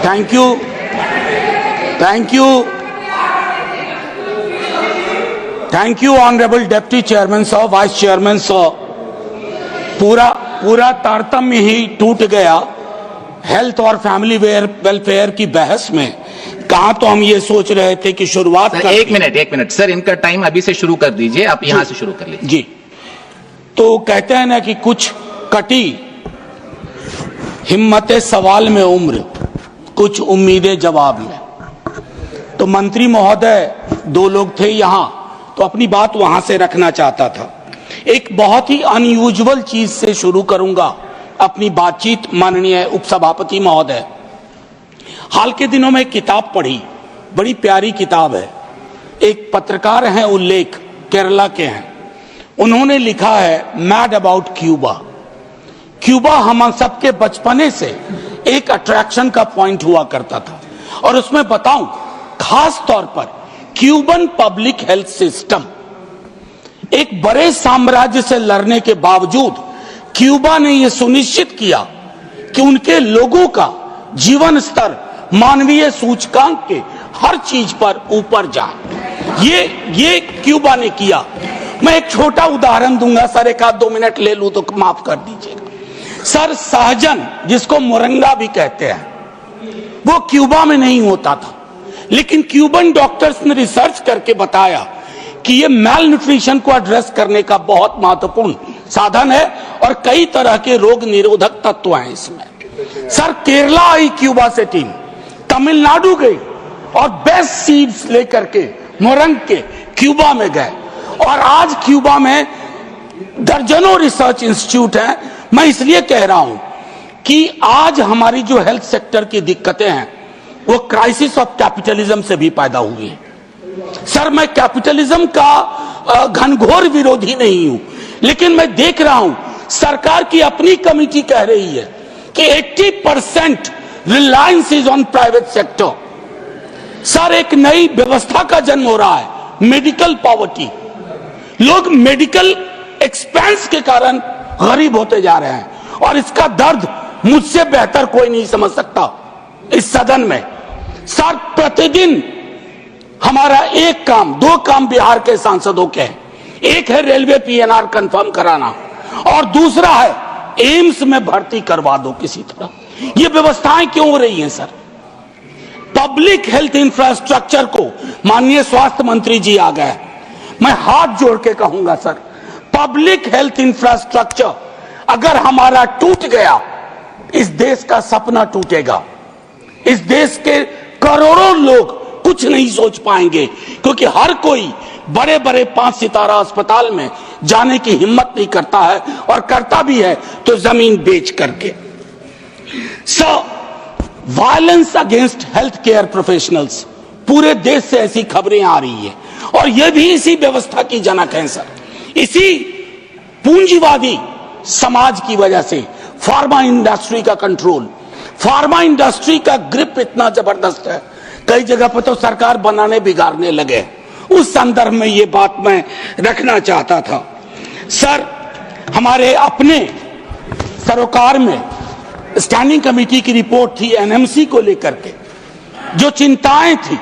Thank you, thank you, thank you honourable deputy chairman साहब, vice chairman साहब। पूरा तारतम्य ही टूट गया हेल्थ और फैमिली वेलफेयर की बहस में। कहा तो हम ये सोच रहे थे कि शुरुआत एक मिनट सर, इनका टाइम अभी से शुरू कर दीजिए, आप यहां से शुरू कर लीजिए जी। तो कहते हैं ना कि कुछ कटी हिम्मत सवाल में उम्र, कुछ उम्मीदें जवाब में। तो मंत्री महोदय दो लोग थे यहां, तो अपनी बात वहां से रखना चाहता था। एक बहुत ही अनयूजुअल चीज से शुरू करूंगा अपनी बातचीत। माननीय उपसभापति महोदय, हाल के दिनों में एक किताब पढ़ी, बड़ी प्यारी किताब है। एक पत्रकार हैं, उल्लेख केरला के हैं, उन्होंने लिखा है मैड अबाउट क्यूबा। क्यूबा हम सबके बचपने से एक अट्रैक्शन का पॉइंट हुआ करता था। और उसमें बताऊं, खास तौर पर क्यूबन पब्लिक हेल्थ सिस्टम एक बड़े साम्राज्य से लड़ने के बावजूद क्यूबा ने यह सुनिश्चित किया कि उनके लोगों का जीवन स्तर मानवीय सूचकांक के हर चीज पर ऊपर जाए। ये क्यूबा ने किया। मैं एक छोटा उदाहरण दूंगा सर, एक आध 2 मिनट ले लूं तो माफ कर दीजिएगा सर। सहजन, जिसको मोरंगा भी कहते हैं, वो क्यूबा में नहीं होता था, लेकिन क्यूबन डॉक्टर्स ने रिसर्च करके बताया कि ये मेल न्यूट्रिशन को एड्रेस करने का बहुत महत्वपूर्ण साधन है और कई तरह के रोग निरोधक तत्व हैं इसमें। सर, केरला आई क्यूबा से टीम, तमिलनाडु गई और बेस्ट सीड्स लेकर के मोरंग के क्यूबा में गए। और आज क्यूबा में दर्जनों रिसर्च इंस्टीट्यूट हैं। मैं इसलिए कह रहा हूं कि आज हमारी जो हेल्थ सेक्टर की दिक्कतें हैं वो क्राइसिस ऑफ कैपिटलिज्म से भी पैदा हुई है। सर, मैं कैपिटलिज्म का घनघोर विरोधी नहीं हूं, लेकिन मैं देख रहा हूं सरकार की अपनी कमेटी कह रही है कि 80% Reliance is on private sector. Sir, एक नई व्यवस्था का जन्म हो रहा है, मेडिकल पॉवर्टी। लोग मेडिकल एक्सपेंस के कारण गरीब होते जा रहे हैं और इसका दर्द मुझसे बेहतर कोई नहीं समझ सकता इस सदन में। सर, प्रतिदिन हमारा एक काम, 2 काम बिहार के सांसदों के हैं। एक है रेलवे पीएनआर कंफर्म कराना और दूसरा है एम्स में भर्ती करवा दो किसी तरह। ये व्यवस्थाएं क्यों हो रही हैं सर? पब्लिक हेल्थ इंफ्रास्ट्रक्चर को माननीय स्वास्थ्य मंत्री जी आ गए, मैं हाथ जोड़ के कहूंगा सर, पब्लिक हेल्थ इंफ्रास्ट्रक्चर अगर हमारा टूट गया, इस देश का सपना टूटेगा। इस देश के करोड़ों लोग कुछ नहीं सोच पाएंगे, क्योंकि हर कोई बड़े बड़े 5 सितारा अस्पताल में जाने की हिम्मत नहीं करता है, और करता भी है तो जमीन बेच करके। Violence against health care professionals, पूरे देश से ऐसी खबरें आ रही है और यह भी इसी व्यवस्था की जनक है सर। इसी पूंजीवादी समाज की वजह से फार्मा इंडस्ट्री का कंट्रोल, फार्मा इंडस्ट्री का ग्रिप इतना जबरदस्त है, कई जगह पर तो सरकार बनाने बिगाड़ने लगे। उस संदर्भ में ये बात मैं रखना चाहता था। सर, हमारे अपने सरोकार में स्टैंडिंग कमेटी की रिपोर्ट थी एनएमसी को लेकर के, जो चिंताएं थी,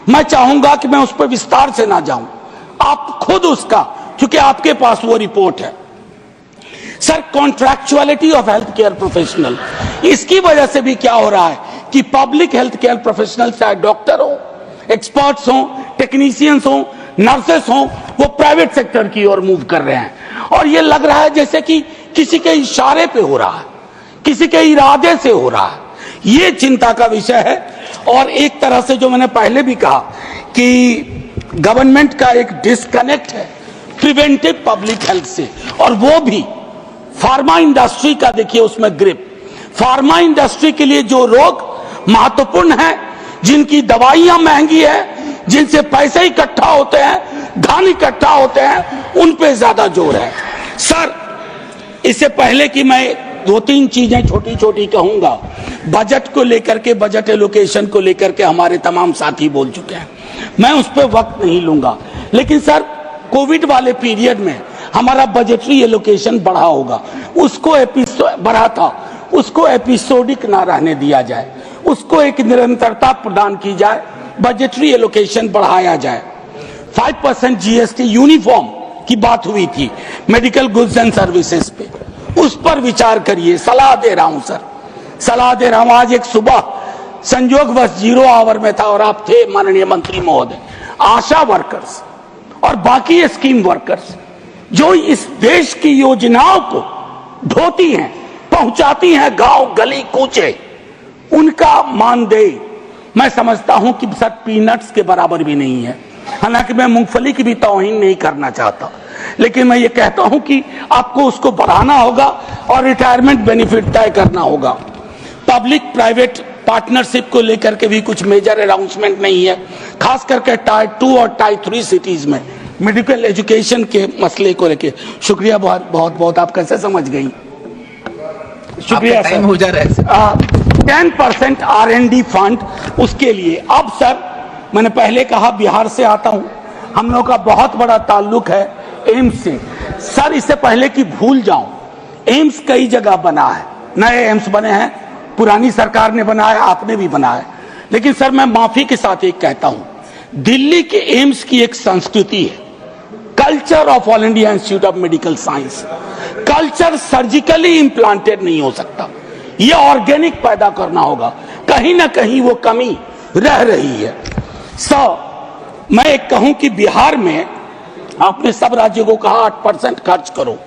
मैं चाहूंगा कि मैं उस पर विस्तार से ना जाऊं, आप खुद उसका, क्योंकि आपके पास वो रिपोर्ट है। Sir, contractuality of health care professional, इसकी वजह से भी क्या हो रहा है कि पब्लिक हेल्थ केयर प्रोफेशनल, चाहे डॉक्टर हो, एक्सपर्ट्स हो, टेक्नीशियंस हो, नर्सेस हो, वो प्राइवेट सेक्टर की ओर मूव कर रहे हैं। और ये लग रहा है जैसे कि किसी के इशारे पे हो रहा है, किसी के इरादे से हो रहा है। ये चिंता का विषय है। और एक तरह से जो मैंने पहले भी कहा कि गवर्नमेंट का एक डिस्कनेक्ट है प्रिवेंटिव पब्लिक हेल्थ से, और वो भी फार्मा इंडस्ट्री का देखिए उसमें ग्रिप। फार्मा इंडस्ट्री के लिए जो रोग महत्वपूर्ण है, जिनकी दवाइयां महंगी है, जिनसे पैसे इकट्ठा होते हैं, धन इकट्ठा होते हैं, उन पे ज्यादा जोर है। सर, इससे पहले कि मैं 2-3 चीजें छोटी छोटी कहूंगा, बजट को लेकर के, बजट एलोकेशन को लेकर के हमारे तमाम साथी बोल चुके हैं, मैं उस पर वक्त नहीं लूंगा। लेकिन सर, कोविड वाले पीरियड में हमारा बजटरी एलोकेशन बढ़ा होगा, उसको बढ़ा था, उसको एपिसोडिक ना रहने दिया जाए, उसको एक निरंतरता प्रदान की जाए, बजटरी एलोकेशन बढ़ाया जाए। 5% जीएसटी यूनिफॉर्म की बात हुई थी मेडिकल गुड्स एंड सर्विसेज पे, उस पर विचार करिए। सलाह दे रहा हूं सर, सलाह दे रहा हूं। आज एक सुबह संयोगवश 0 आवर में था और आप थे माननीय मंत्री महोदय। आशा वर्कर्स और बाकी स्कीम वर्कर्स जो इस देश की योजनाओं को ढोती हैं, पहुंचाती हैं गांव गली कूचे, उनका मानदेय मैं समझता हूं कि सर पीनट्स के बराबर भी नहीं है। हालांकि मैं मूंगफली की भी तौहीन नहीं करना चाहता, लेकिन मैं ये कहता हूं कि आपको उसको बढ़ाना होगा और रिटायरमेंट बेनिफिट तय करना होगा। पब्लिक प्राइवेट पार्टनरशिप को लेकर के भी कुछ मेजर अनाउंसमेंट नहीं है, खास करके टायर 2 और टायर 3 सिटीज में मेडिकल एजुकेशन के मसले को लेके। शुक्रिया बहुत बहुत, आप कैसे समझ गई? शुक्रिया सर। हो जा रहा है 10% R&D फंड उसके लिए। अब सर मैंने पहले कहा बिहार से आता हूं, हम लोगों का बहुत बड़ा ताल्लुक है एम्स से। सर इससे पहले कि भूल जाऊं, एम्स कई जगह बना है, नए एम्स बने हैं, पुरानी सरकार ने बनाया, आपने भी बनाया। लेकिन सर मैं माफी के साथ एक कहता हूं, दिल्ली के एम्स की एक संस्कृति है, culture of all India institute of medical science. Culture surgically implanted नहीं हो सकता, ये ऑर्गेनिक पैदा करना होगा। कहीं ना कहीं वो कमी रह रही है। मैं एक कहूं कि बिहार में आपने सब राज्यों को कहा 8% खर्च करो,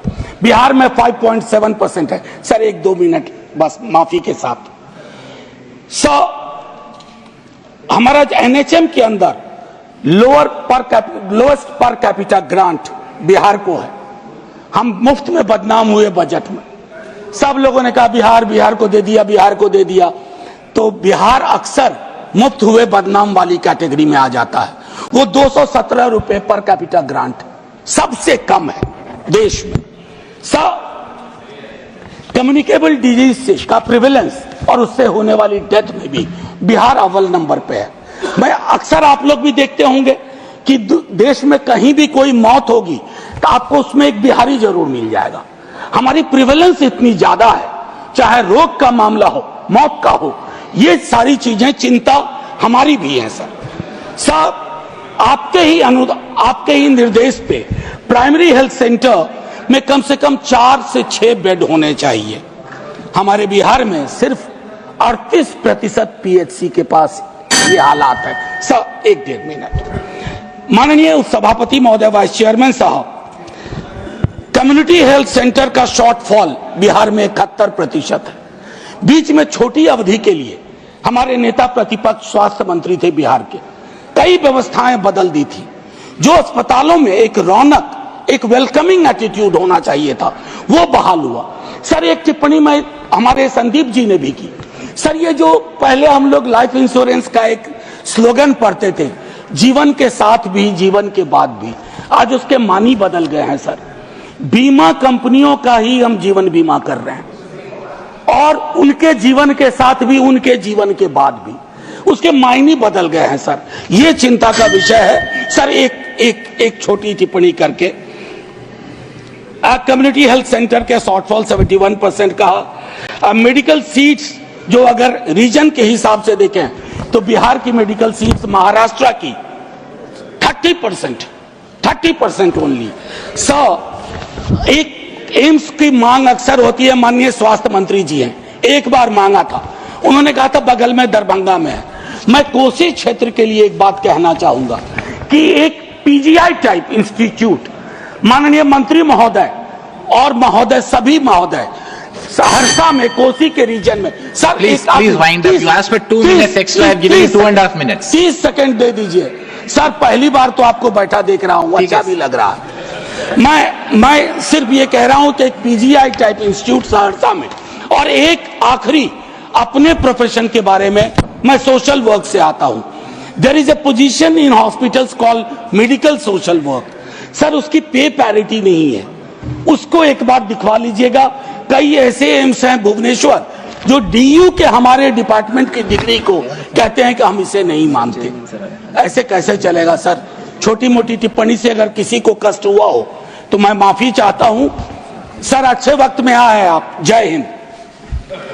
बिहार में 5.7% है। सर 1-2 मिनट बस माफी के साथ। हमारा एनएचएम के अंदर lowest per capita grant Bihar को है। हम मुफ्त में बदनाम हुए बजट में, सब लोगों ने कहा बिहार को दे दिया, बिहार को दे दिया। तो बिहार अक्सर मुफ्त हुए बदनाम वाली कैटेगरी में आ जाता है। वो 217 रुपए पर कैपिटा ग्रांट सबसे कम है देश में। कम्युनिकेबल डिजीज का प्रिवेलेंस और उससे होने वाली डेथ में भी बिहार अव्वल नंबर पे है। मैं अक्सर आप लोग भी देखते होंगे कि देश में कहीं भी कोई मौत होगी तो आपको उसमें एक बिहारी जरूर मिल जाएगा। हमारी प्रिवेलेंस इतनी ज्यादा है, चाहे रोग का मामला हो, मौत का हो, ये सारी चीजें चिंता हमारी भी है सर। आपके ही निर्देश पे प्राइमरी हेल्थ सेंटर में कम से कम 4 से 6 बेड होने चाहिए। हमारे बिहार में सिर्फ 38% पीएचसी के पास ये हालात है। Sir 1-1.5 minute. माननीय उपसभापति महोदय, वाइस चेयरमैन साहब, कम्युनिटी हेल्थ सेंटर का शॉर्टफॉल बिहार में 71% है। बीच में छोटी अवधि के लिए हमारे नेता प्रतिपक्ष स्वास्थ्य मंत्री थे बिहार के, कई व्यवस्थाएं बदल दी थी। जो अस्पतालों में एक रौनक, एक वेलकमिंग एटीट्यूड होना चाहिए था, वो बहाल हुआ। सर एक टिप्पणी में हमारे संदीप जी ने भी की। सर ये जो पहले हम लोग लाइफ इंश्योरेंस का एक स्लोगन पढ़ते थे, जीवन के साथ भी जीवन के बाद भी, आज उसके मानी बदल गए हैं सर। बीमा कंपनियों का ही हम जीवन बीमा कर रहे हैं और उनके जीवन के साथ भी, उनके जीवन के बाद भी, उसके मायने बदल गए हैं सर। ये चिंता का विषय है सर। एक छोटी टिप्पणी करके, कम्युनिटी हेल्थ सेंटर के शॉर्टफॉल 71% का। मेडिकल सीट्स जो अगर रीजन के हिसाब से देखें तो बिहार की मेडिकल सीट्स महाराष्ट्र की 30% ओनली। एक एम्स की मांग अक्सर होती है, माननीय स्वास्थ्य मंत्री जी हैं, एक बार मांगा था, उन्होंने कहा था बगल में दरभंगा में है। मैं कोसी क्षेत्र के लिए एक बात कहना चाहूंगा कि एक पीजीआई टाइप इंस्टीट्यूट माननीय मंत्री महोदय और महोदय, सभी महोदय, सहरसा में, कोसी के रीजन में sir. Please wind up, you asked for 2 minutes extra, I have given you 2.5 minutes. 30 second दे दीजिए सर। पहली बार तो आपको बैठा देख रहा हूं, अच्छा भी लग रहा है। मैं सिर्फ ये कह रहा हूं कि एक पीजीआई टाइप इंस्टीट्यूट सहरसा में, और एक आखिरी अपने प्रोफेशन के बारे में, मैं सोशल वर्क से आता हूं। There is a position in hospitals called medical social work. Sir उसकी पे पैरिटी नहीं है, उसको एक बार दिखवा लीजिएगा। कई ऐसे एम्स हैं भुवनेश्वर जो डीयू के हमारे डिपार्टमेंट की डिग्री को कहते हैं कि हम इसे नहीं मानते। ऐसे कैसे चलेगा सर? छोटी मोटी टिप्पणी से अगर किसी को कष्ट हुआ हो तो मैं माफी चाहता हूं सर। अच्छे वक्त में आए आप। जय हिंद।